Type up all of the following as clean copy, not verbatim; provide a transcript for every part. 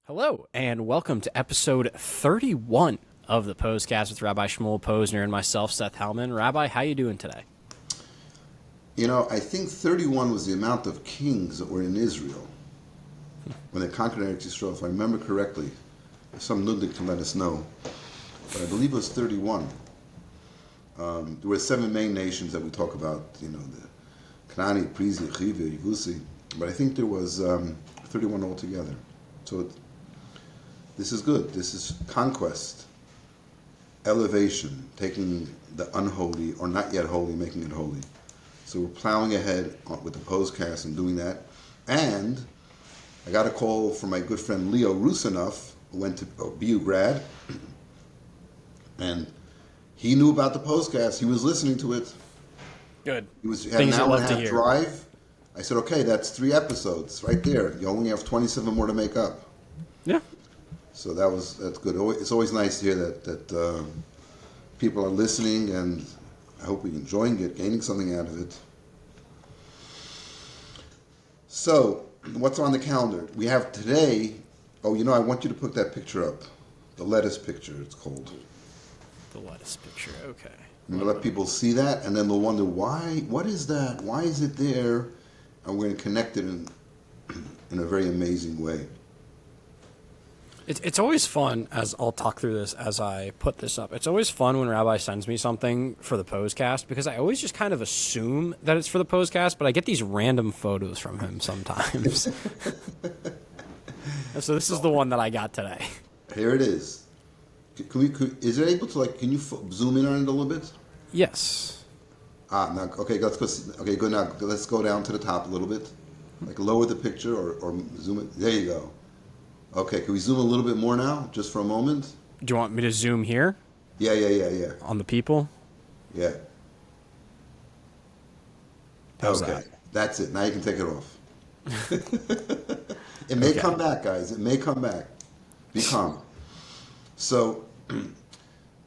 Hello, and welcome to episode 31 of the Pos-cast with Rabbi Shmuel Posner and myself, Seth Hellman. Rabbi, how you doing today? You know, I think 31 was the amount of kings that were in Israel when they conquered Eretz Yisrael. If I remember correctly, some nudnik can let us know, but I believe it was 31. There were 7 main nations that we talk about, you know, the Kanani, Prizi, Chivi, Yevusi, but I think there was 31 altogether. So this is good. This is conquest, elevation, taking the unholy or not yet holy, making it holy. So we're plowing ahead with the Pos-cast and doing that. And I got a call from my good friend Leo Rusinoff, who went to BU grad, and he knew about the Pos-cast. He was listening to it. Good. He had Things an you hour love and to a half hear. drive. I said, okay, that's 3 episodes right there. You only have 27 more to make up. Yeah. So that's good. It's always nice to hear that people are listening, and I hope we're enjoying it, gaining something out of it. So, what's on the calendar? We have today. Oh, you know, I want you to put that picture up, the lettuce picture. It's called. The lettuce picture. Okay. I'm gonna let people see that, and then they'll wonder why. What is that? Why is it there? And we're gonna connect it in a very amazing way. It's always fun, as I'll talk through this as I put this up. It's always fun when Rabbi sends me something for the Pos-cast, because I always just kind of assume that it's for the Pos-cast, but I get these random photos from him sometimes. And so this is the one that I got today. Here it is. Is it able to can you zoom in on it a little bit? Yes. Now, okay, let's go. Okay, good. Now let's go down to the top a little bit. Like lower the picture or zoom it. There you go. Okay, can we zoom a little bit more now, just for a moment? Do you want me to zoom here? Yeah. On the people? Yeah. How's okay, that? That's it. Now you can take it off. It may come back, guys. It may come back. Be calm. So,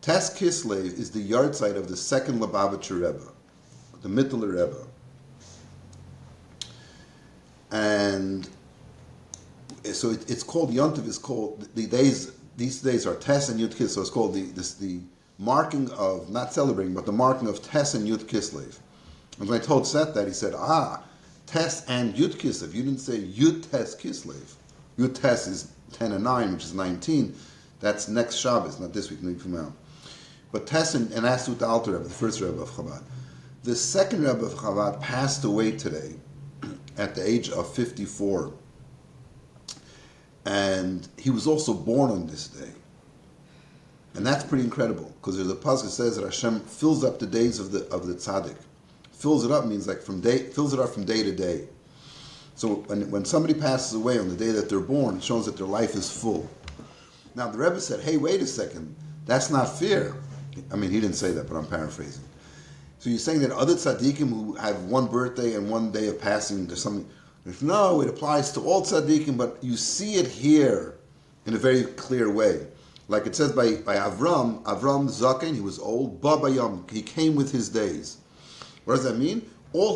Tes-Yud Kislev is the yard site of the second Lubavitcher Rebbe, the Mittler Rebbe. And so it's called Yontiv. Is called the days. These days are Tes and Yud Kislev. So it's called the marking of, not celebrating, but the marking of Tes and Yud Kislev. And when I told Seth that, he said, Tes and Yud Kislev. You didn't say Yud Tes Kislev. Yud Tes is 10 and 9, which is 19. That's next Shabbos, not this week, maybe from now. But Tes and that's with the Alter Rebbe, the first Rebbe of Chabad. The second Rebbe of Chabad passed away today at the age of 54. And he was also born on this day. And that's pretty incredible, because there's a pasuk that says that Hashem fills up the days of the tzaddik. Fills it up means fills it up from day to day. So when somebody passes away on the day that they're born, it shows that their life is full. Now the Rebbe said, hey, wait a second, that's not fair. I mean, he didn't say that, but I'm paraphrasing. So you're saying that other tzaddikim who have one birthday and one day of passing, there's something. No, it applies to all tzaddikim, but you see it here in a very clear way. Like it says by Avram Zaken, he was old, Baba Yom, he came with his days. What does that mean?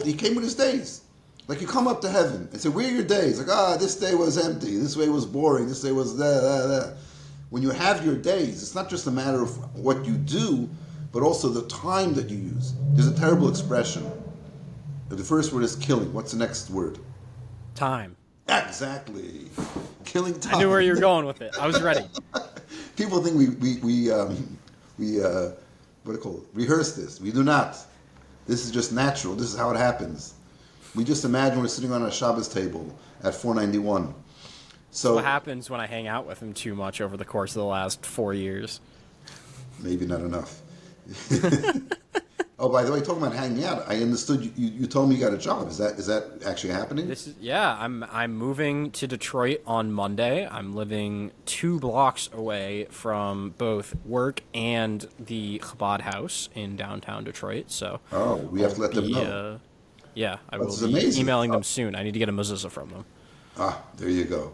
He came with his days. Like you come up to heaven and say, where are your days? Like, this day was empty, this day was boring, this day was da. When you have your days, it's not just a matter of what you do, but also the time that you use. There's a terrible expression. The first word is killing. What's the next word? Time. Exactly. Killing time. I knew where you were going with it. I was ready. People think we what do you call it? Rehearse this. We do not. This is just natural. This is how it happens. We just imagine we're sitting on a Shabbos table at 491. So what happens when I hang out with him too much over the course of the last 4 years? Maybe not enough. Oh, by the way, talking about hanging out, I understood you told me you got a job. Is that actually happening? I'm moving to Detroit on Monday. I'm living 2 blocks away from both work and the Chabad house in downtown Detroit. So we have to let them know. I will be emailing them soon. I need to get a mezuzah from them. There you go.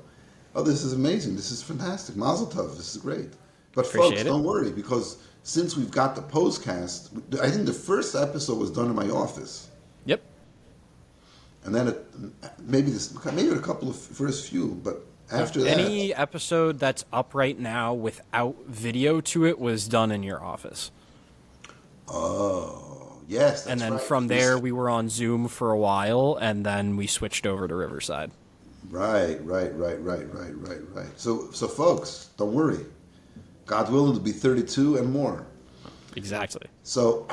Oh, this is amazing. This is fantastic. Mazel tov. This is great. But Appreciate folks, don't worry, because since we've got the Pos-cast, I think the first episode was done in my office. Yep. And then maybe a couple of first few, but After that, Any episode that's up right now without video to it was done in your office. oh yes, that's And then right. from there, we were on Zoom for a while, and then we switched over to Riverside. Right. So folks, don't worry. God willing, it'll be 32 and more. Exactly. So,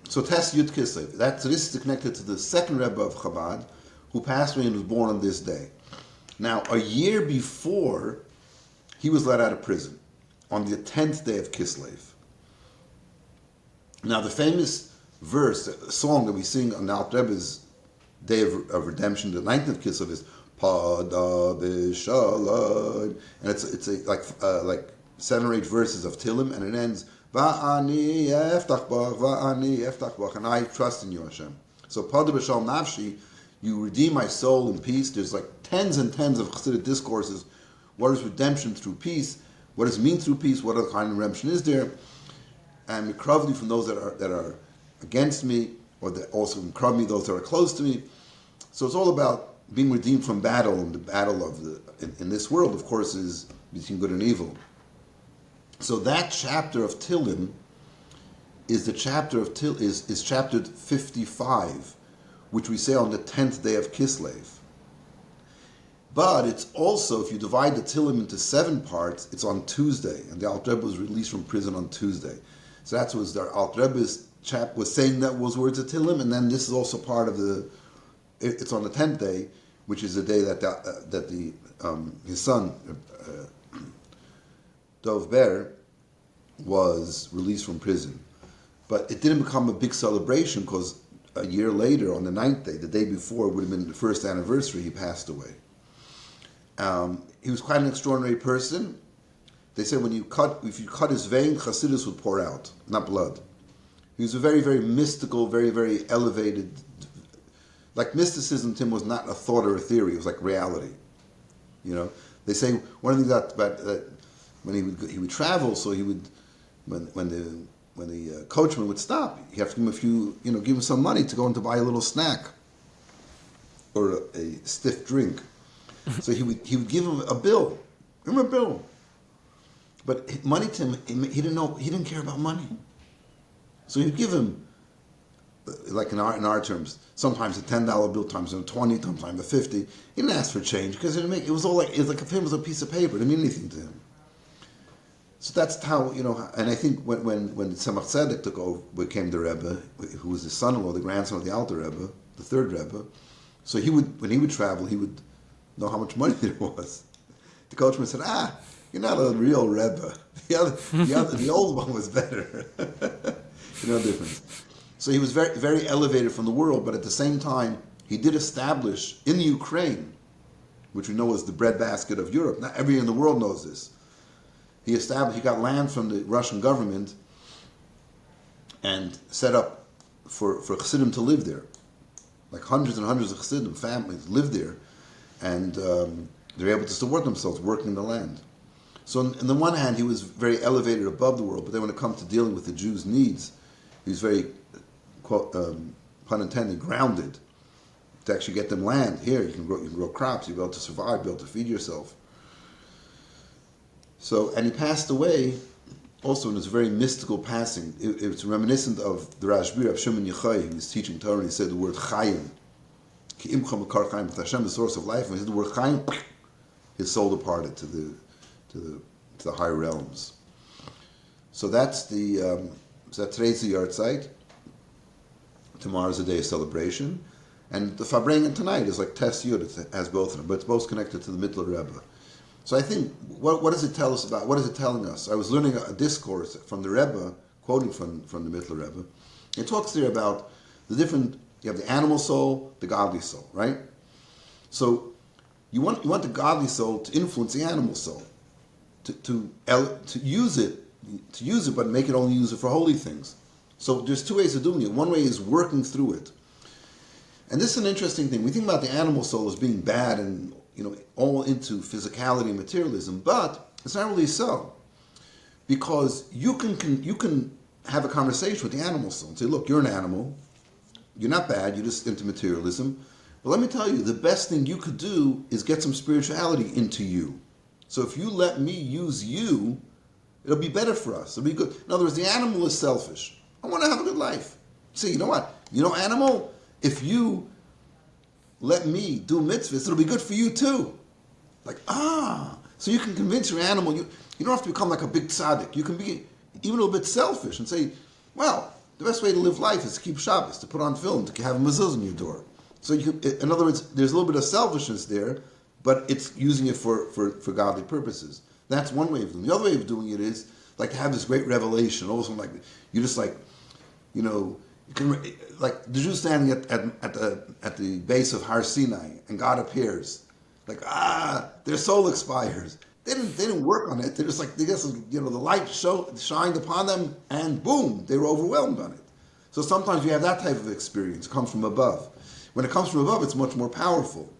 so Tes-Yud Kislev. So this is connected to the second Rebbe of Chabad, who passed away and was born on this day. Now, a year before, he was let out of prison on the 10th day of Kislev. Now, the famous verse, a song that we sing on the Alter Rebbe's Day of Redemption, the 9th of Kislev, is Pada B'Shalom, and it's like 7 or 8 verses of Tillim, and it ends Va'ani eftach bach, Va'ani eftach bach, and I trust in you, Hashem. So Pada B'Shalom Nafshi, you redeem my soul in peace. There's like tens and tens of Chassidic discourses. What is redemption through peace? What does it mean through peace? What other kind of redemption is there? And mikravli from those that are against me, or that also mikrav me those that are close to me. So it's all about being redeemed from battle, and the battle of in this world, of course, is between good and evil. So that chapter of Tillim is the chapter of is chapter 55, which we say on the 10th day of Kislev. But it's also, if you divide the Tillim into 7 parts, it's on Tuesday, and the Alter Rebbe was released from prison on Tuesday. So that's what the Alter Rebbe's chap was saying, that was words of Tillim, and then this is also part of it's on the 10th day, which is the day that his son, Dov Ber, was released from prison. But it didn't become a big celebration because a year later, on the 9th day, the day before, would have been the first anniversary, he passed away. He was quite an extraordinary person. They say if you cut his vein, Chassidus would pour out, not blood. He was a very, very mystical, very, very elevated. Like mysticism, Tim, was not a thought or a theory; it was like reality. You know, they say one of the things that when he would travel, so he would when the coachman would stop, you have to give him give him some money to go and to buy a little snack or a stiff drink. So he would give him a bill. Give him a bill. But money to him, he didn't care about money. So he'd give him, like in our terms, sometimes a $10 bill, times a 20, sometimes a 50. He didn't ask for change because it was like if him was a piece of paper. It didn't mean anything to him. So that's how, and I think when Tzemach Tzedek took over, became the Rebbe, who was his son-in-law, the grandson of the Alter Rebbe, the third Rebbe, so when he would travel, he would know how much money there was. The coachman said, you're not a real Rebbe. The old one was better. No difference. So he was very, very elevated from the world, but at the same time, he did establish in the Ukraine, which we know is the breadbasket of Europe. Not everyone in the world knows this. He got land from the Russian government and set up for Chassidim to live there. Like hundreds and hundreds of Chassidim families lived there, and they're able to support themselves working in the land. So on the one hand, he was very elevated above the world, but then when it comes to dealing with the Jews' needs, he was very, pun intended, grounded to actually get them land. Here, you can grow crops, you'll be able to survive, be able to feed yourself. So, and he passed away also in his very mystical passing. It's reminiscent of the Rashbi of Shimon Yochai. He was teaching Torah and he said the word Chayim. Ki imcha makar Chayim, with Hashem, the source of life. When he said the word Chayim, his soul departed to the higher realms. So that's today's the Yartzeit. Tomorrow's a day of celebration. And the Farbrengen tonight is like Tes-Yud. It has both of them, but it's both connected to the Mittler Rebbe. So I think, what does it tell us about? What is it telling us? I was learning a discourse from the Rebbe, quoting from the Mittler Rebbe. It talks there about the different, you have the animal soul, the godly soul, right? So you want the godly soul to influence the animal soul, to use it, but make it only use it for holy things. So there's 2 ways of doing it. One way is working through it. And this is an interesting thing. We think about the animal soul as being bad and all into physicality and materialism, but it's not really so. Because you can have a conversation with the animal soul and say, look, you're an animal, you're not bad, you're just into materialism, But let me tell you, the best thing you could do is get some spirituality into you. So if you let me use you, it'll be better for us. It'll be good. In other words, the animal is selfish. I want to have a good life. See, you know what? Animal, if you let me do mitzvahs, it'll be good for you too. So you can convince your animal, you don't have to become like a big tzaddik. You can be even a little bit selfish and say, well, the best way to live life is to keep Shabbos, to put on film, to have a mezuzah in your door. So in other words, there's a little bit of selfishness there, but it's using it for godly purposes. That's one way of doing it. The other way of doing it is like to have this great revelation. All of a sudden, like you just like, you can like the Jews standing at the base of Har Sinai, and God appears, like their soul expires. They didn't work on it. They're just like the light shined upon them, and boom, they were overwhelmed on it. So sometimes you have that type of experience. It comes from above. When it comes from above, it's much more powerful.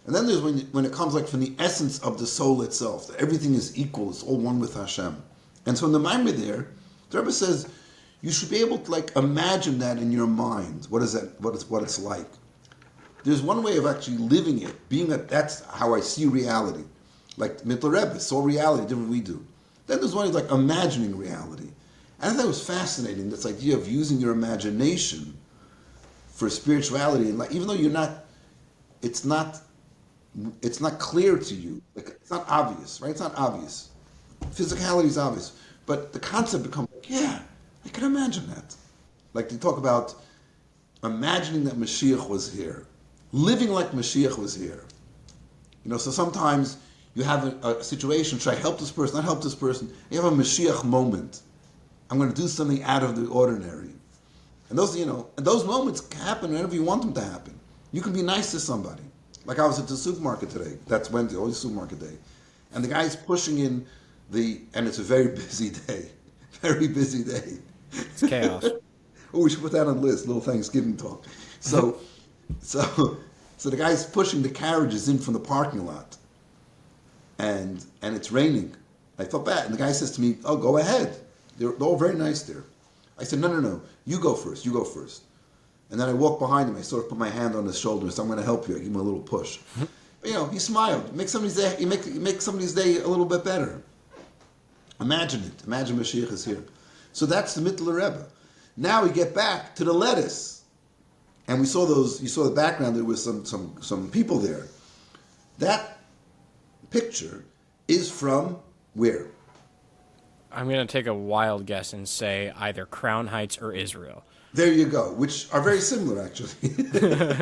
And then there's when it comes like from the essence of the soul itself, that everything is equal, it's all one with Hashem. And so in the Maimah there, the Rebbe says you should be able to like imagine that in your mind. What is that? What it's like? There's one way of actually living it, that's how I see reality. Like Mittler Rebbe saw reality different than we do. Then there's one like imagining reality. And I thought it was fascinating, this idea of using your imagination for spirituality, and like even though it's not clear to you, like it's not obvious, right? It's not obvious. Physicality is obvious, but the concept becomes like, yeah, I can imagine that. Like they talk about imagining that Mashiach was here, living like Mashiach was here. So sometimes you have a situation, should I help this person, not help this person? You have a Mashiach moment. I'm going to do something out of the ordinary. And those moments can happen whenever you want them to happen. You can be nice to somebody. Like I was at the supermarket today. That's Wednesday, always supermarket day. And the guy's pushing in and it's a very busy day. Very busy day. It's chaos. We should put that on the list, little Thanksgiving talk. So the guy's pushing the carriages in from the parking lot. And it's raining. I felt bad. And the guy says to me, oh, go ahead. They're all very nice there. I said, no. You go first. And then I walked behind him. I sort of put my hand on his shoulder and said, I'm going to help you. I give him a little push. But, he smiled. You make somebody's day a little bit better. Imagine it. Imagine Mashiach is here. So that's the Mittler Rebbe. Now we get back to the lettuce. And you saw the background, there was some people there. That picture is from where? I'm going to take a wild guess and say either Crown Heights or Israel. There you go, which are very similar, actually. If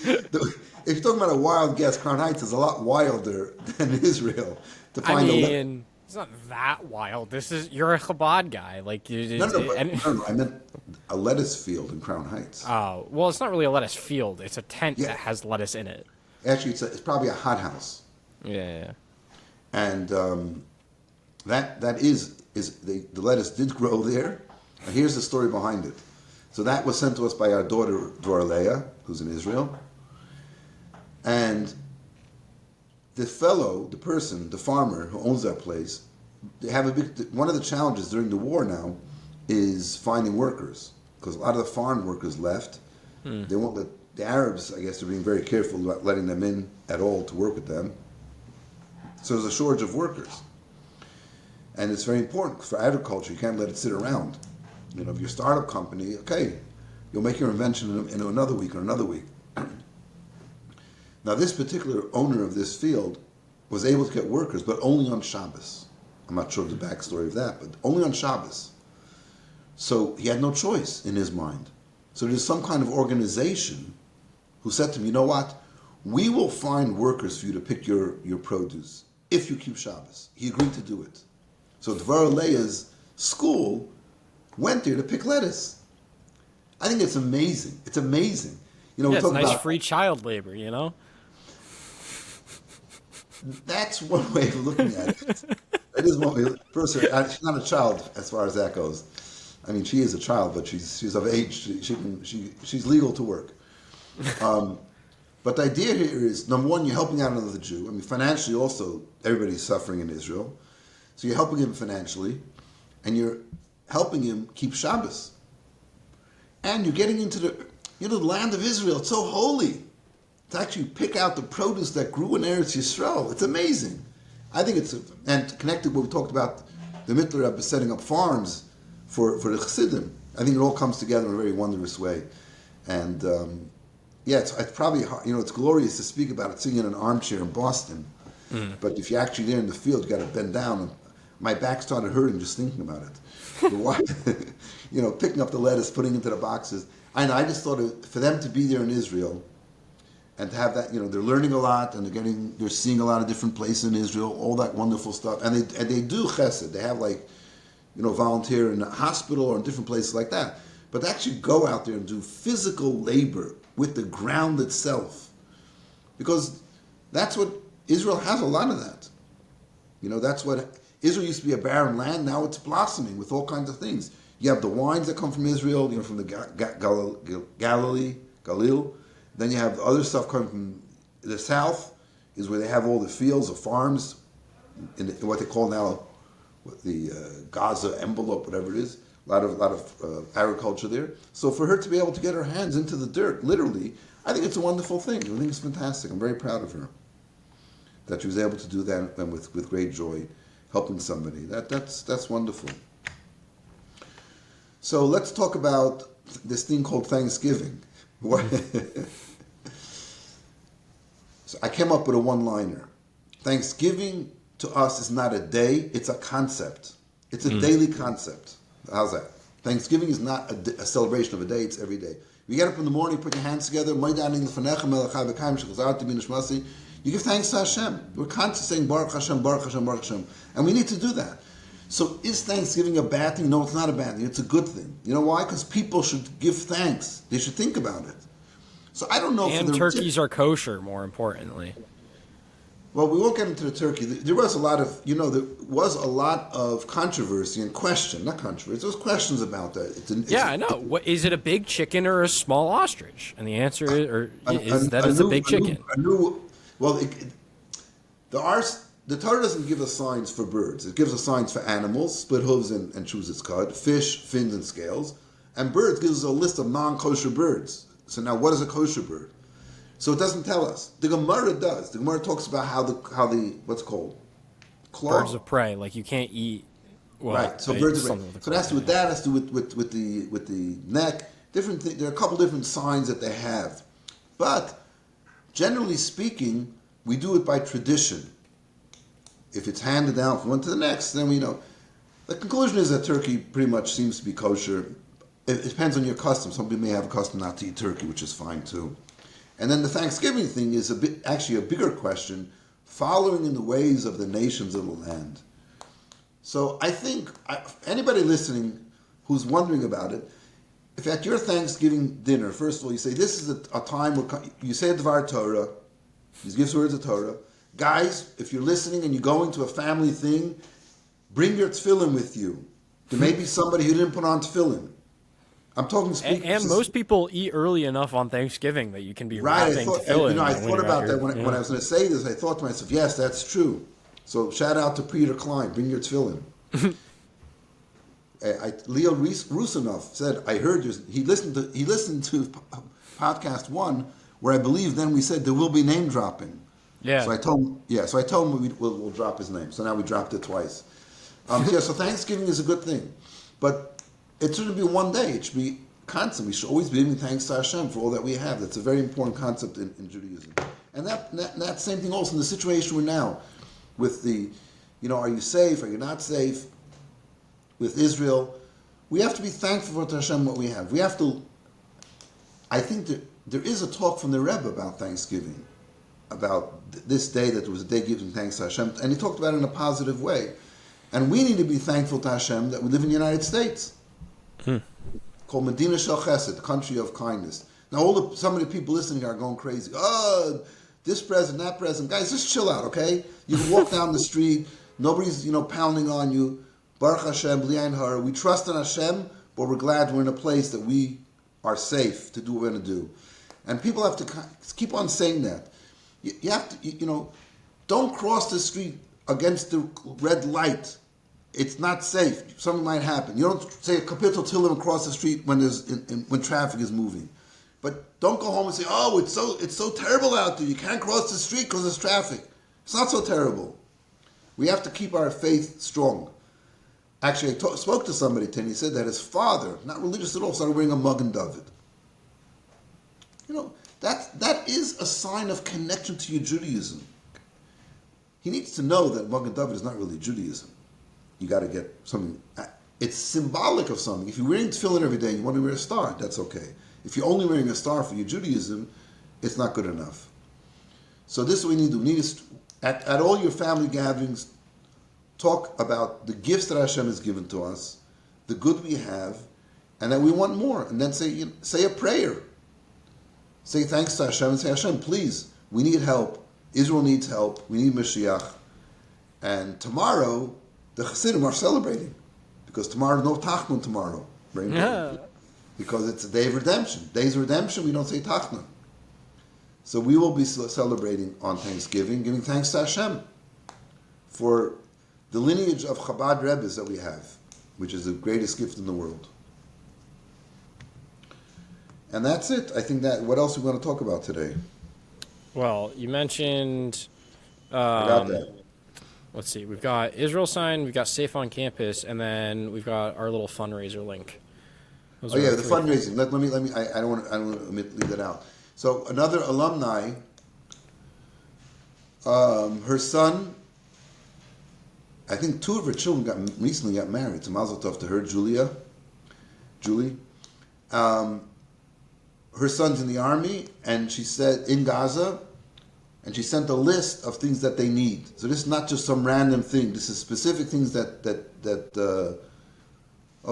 you're talking about a wild guess, Crown Heights is a lot wilder than Israel. It's not that wild. You're a Chabad guy. Like No, I meant a lettuce field in Crown Heights. Oh, well, it's not really a lettuce field. It's a tent that has lettuce in it. Actually, it's probably a hothouse. Yeah. And that is the lettuce did grow there. And here's the story behind it. So that was sent to us by our daughter, Dora Leah, who's in Israel. And the farmer who owns that place, they have one of the challenges during the war now is finding workers. Because a lot of the farm workers left. They won't let the Arabs, I guess, are being very careful about letting them in at all to work with them. So there's a shortage of workers. And it's very important for agriculture. You can't let it sit around. If you're a startup company, okay, you'll make your invention in another week or another week. Now, this particular owner of this field was able to get workers, but only on Shabbos. I'm not sure of the backstory of that, but only on Shabbos. So he had no choice in his mind. So there's some kind of organization who said to him, you know what? We will find workers for you to pick your produce if you keep Shabbos. He agreed to do it. So Dvora Leah's school went there to pick lettuce. I think it's amazing. It's amazing. It's nice free child labor, That's one way of looking at it. That is one way. First, she's not a child as far as that goes. I mean, she is a child, but she's of age. She's legal to work. But the idea here is, number one, you're helping out another Jew. I mean, financially also, everybody's suffering in Israel. So you're helping him financially, and you're helping him keep Shabbos. And you're getting into the land of Israel. It's so holy. to actually pick out the produce that grew in Eretz Yisrael. It's amazing. I think and connected what we talked about, the Mittler Rebbe setting up farms for the Chassidim. I think it all comes together in a very wondrous way. And it's probably hard, it's glorious to speak about it sitting in an armchair in Boston. But if you're actually there in the field, you got to bend down. And my back started hurting just thinking about it. Picking up the lettuce, putting it into the boxes. I just thought for them to be there in Israel and to have that, they're learning a lot and they're seeing a lot of different places in Israel, all that wonderful stuff. And they do chesed. They have volunteer in a hospital or in different places like that. But to actually go out there and do physical labor with the ground itself, because that's what Israel has a lot of that. That's what Israel used to be, a barren land. Now it's blossoming with all kinds of things. You have the wines that come from Israel, from the Galil. Then you have the other stuff coming from the south, is where they have all the fields, the farms, in what they call now the Gaza envelope, whatever it is. A lot of agriculture there. So for her to be able to get her hands into the dirt, literally, I think it's a wonderful thing. I think it's fantastic. I'm very proud of her that she was able to do that and with great joy, helping somebody. That's wonderful. So let's talk about this thing called Thanksgiving. So I came up with a one-liner. Thanksgiving to us is not a day, it's a concept. It's a daily concept. How's that? Thanksgiving is not a celebration of a day, it's every day. You get up in the morning, put your hands together, you give thanks to Hashem. We're constantly saying Baruch Hashem, Baruch Hashem, Baruch Hashem. And we need to do that. So is Thanksgiving a bad thing? No, it's not a bad thing. It's a good thing. You know why? Because people should give thanks. They should think about it. So I don't know if and turkeys are kosher, more importantly. Well, we won't get into the turkey. There was a lot of controversy and question, not controversy. There was questions about that. I know. Is it a big chicken or a small ostrich? And the answer is a big chicken. The Torah doesn't give us signs for birds. It gives us signs for animals, split hooves and chews its cud, fish, fins and scales, and birds gives us a list of non-kosher birds. So now, what is a kosher bird? So it doesn't tell us. The Gemara does. The Gemara talks about how the what's it called? Claw. Birds of prey, like you can't eat. Well, right. So birds of prey. So it has to do with that. It has to do with the neck. Different. There are a couple different signs that they have, but generally speaking, we do it by tradition. If it's handed down from one to the next, then we know. The conclusion is that turkey pretty much seems to be kosher. It depends on your custom. Some people may have a custom not to eat turkey, which is fine too. And then the Thanksgiving thing is actually a bigger question, following in the ways of the nations of the land. So I think anybody listening who's wondering about it, if at your Thanksgiving dinner, first of all, you say, this is a time where you say Dvar Torah, you give words of Torah. Guys, if you're listening and you're going to a family thing, bring your tefillin with you. There may be somebody who didn't put on tefillin. I'm talking speaking. And most people eat early enough on Thanksgiving that you can be right. wrapping tefillin. I thought about that when I was going to say this. I thought to myself, yes, that's true. So shout out to Peter Klein. Bring your tefillin. Leo Rusinov said, I heard you. He listened to podcast 1, where I believe then we said there will be name dropping. Yeah. So I told him we'll drop his name. So now we dropped it twice. So Thanksgiving is a good thing, but it shouldn't be one day. It should be constant. We should always be giving thanks to Hashem for all that we have. That's a very important concept in Judaism. And that same thing also in the situation we're now with the, are you safe? Are you not safe? With Israel, we have to be thankful for Hashem what we have. We have to. I think there is a talk from the Rebbe about Thanksgiving, about this day that was a day giving thanks to Hashem, and he talked about it in a positive way. And we need to be thankful to Hashem that we live in the United States, called Medina Shel Chesed, the country of kindness. Now, some of the people listening are going crazy. Oh, this president, that president. Guys, just chill out, okay? You can walk down the street. Nobody's, pounding on you. Baruch Hashem, B'li Ein Hara. We trust in Hashem, but we're glad we're in a place that we are safe to do what we're going to do. And people have to keep on saying that. You have to, don't cross the street against the red light. It's not safe. Something might happen. You don't say a kapitel tilim across the street when traffic is moving. But don't go home and say, "Oh, it's so terrible out there. You can't cross the street because there's traffic." It's not so terrible. We have to keep our faith strong. Actually, I spoke to somebody today, and he said that his father, not religious at all, started wearing a Magen David. You know, that is a sign of connection to your Judaism. He needs to know that Magen David is not really Judaism. You got to get something. It's symbolic of something. If you're wearing tefillin every day and you want to wear a star, that's okay. If you're only wearing a star for your Judaism, it's not good enough. So this is what we need to do. We need to, at all your family gatherings, talk about the gifts that Hashem has given to us, the good we have, and that we want more. And then say a prayer. Say thanks to Hashem and say, Hashem, please, we need help. Israel needs help. We need Mashiach. And tomorrow, the Chassidim are celebrating. Because tomorrow, no Tachnon tomorrow. Very important. Yeah. Because it's a day of redemption. Days of redemption, we don't say Tachnon. So we will be celebrating on Thanksgiving, giving thanks to Hashem for the lineage of Chabad Rebbes that we have, which is the greatest gift in the world. And that's it. I think that, what else are we going to talk about today? Well, you mentioned... I got that. Let's see. We've got Israel Sign, we've got Safe on Campus, and then we've got our little fundraiser link. The fundraising. Let me. I don't want to leave that out. So another alumni, her son, I think two of her children recently got married. So Mazel Tov to her, Julie. Her son's in the army, and she said in Gaza, and she sent a list of things that they need. So this is not just some random thing. This is specific things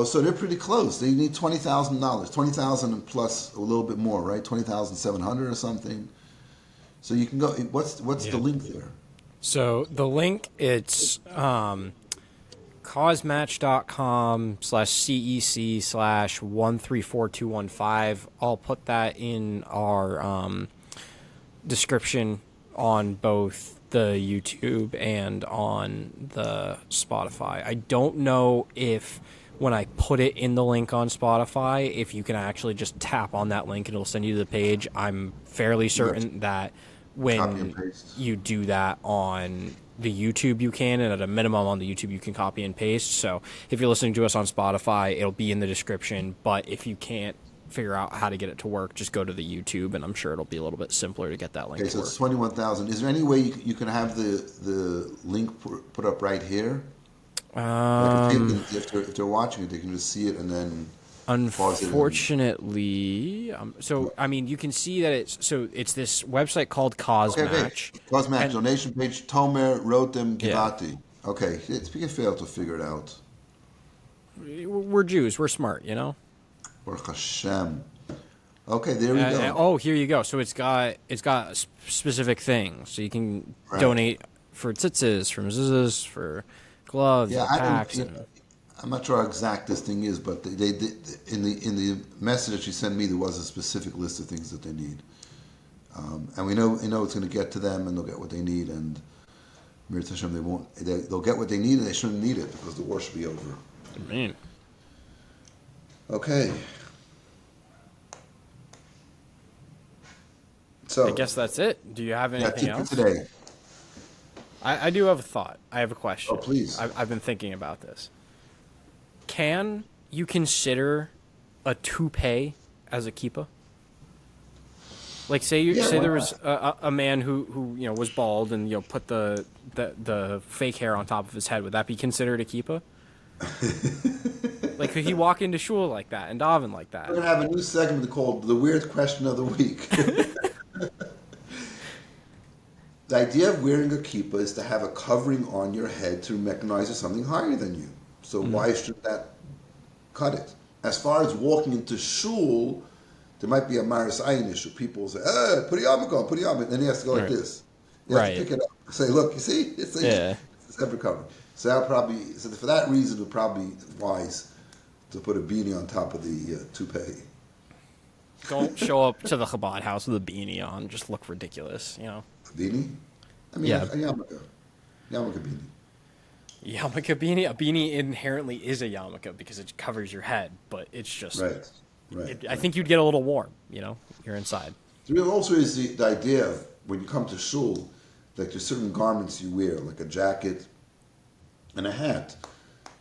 so they're pretty close. They need $20,000, $20,000 plus a little bit more, right? $20,700 or something. So you can go. What's the link there? So the link, it's causematch.com/CEC/134215. I'll put that in our description on both the YouTube and on the Spotify. I don't know if when I put it in the link on Spotify, if you can actually just tap on that link and it'll send you to the page. I'm fairly certain that when you do that on the YouTube, you can, and at a minimum on the YouTube, you can copy and paste. So if you're listening to us on Spotify, it'll be in the description. But if you can't figure out how to get it to work, just go to the YouTube, and I'm sure it'll be a little bit simpler to get that link. Okay, so it's 21,000. Is there any way you can have the link put up right here? If they're watching it, they can just see it and then. Unfortunately, you can see that it's this website called Cause Match. Cause Match donation page. Tomer Rotem Givati. Yeah. Okay, we can fail to figure it out. We're Jews. We're smart, you know. Baruch Hashem. Okay, there we go. Here you go. So it's got specific things, so you can donate for tzitzis, for mezuzahs, for gloves, packs. I'm not sure how exact this thing is, but they in the message that she sent me, there was a specific list of things that they need, and we know it's going to get to them, and they'll get what they need, and Mirz Hashem, they'll get what they need, and they shouldn't need it because the war should be over. Amen. Okay. So I guess that's it. Do you have anything else today? I do have a thought. I have a question. Oh, please. I've been thinking about this. Can you consider a toupee as a kippah? Like, say there was a man who was bald and put the fake hair on top of his head. Would that be considered a kippah? Like, could he walk into shul like that and daven like that? We're gonna have a new segment called "The Weird Question of the Week." The idea of wearing a kippah is to have a covering on your head to recognize there's something higher than you. So why should that cut it? As far as walking into shul, there might be a maris ayin issue. People will say, put a yarmulke on, put a yarmulke. Then he has to go like this. He has to pick it up. Say, look, you see? It's a separate covering. So for that reason, it would probably be wise to put a beanie on top of the toupee. Don't show up to the Chabad house with a beanie on. Just look ridiculous, A beanie? A yarmulke. Yarmulke beanie. Yarmulke beanie? A beanie inherently is a yarmulke because it covers your head, but it's just Right. I think you'd get a little warm. You're inside. There also is the idea of when you come to shul, like there's certain garments you wear, like a jacket and a hat.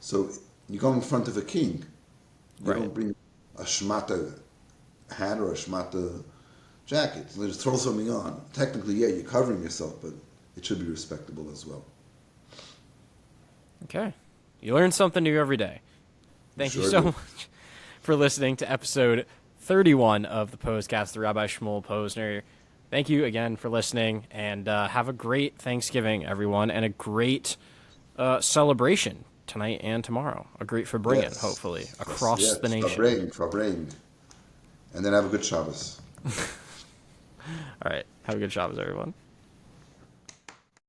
So you go in front of a king. You Right. don't bring a shmata hat or a shmata jacket. So just throw something on. Technically, yeah, you're covering yourself, but it should be respectable as well. Okay. You learn something new every day. Thank you Sure so do. much for listening to episode 31 of the Pos-cast, the Rabbi Shmuel Posner. Thank you again for listening, and have a great Thanksgiving, everyone, and a great celebration tonight and tomorrow. A great Fabringen, Yes. hopefully, across the nation. Fabring. And then have a good Shabbos. All right. Have a good Shabbos, everyone.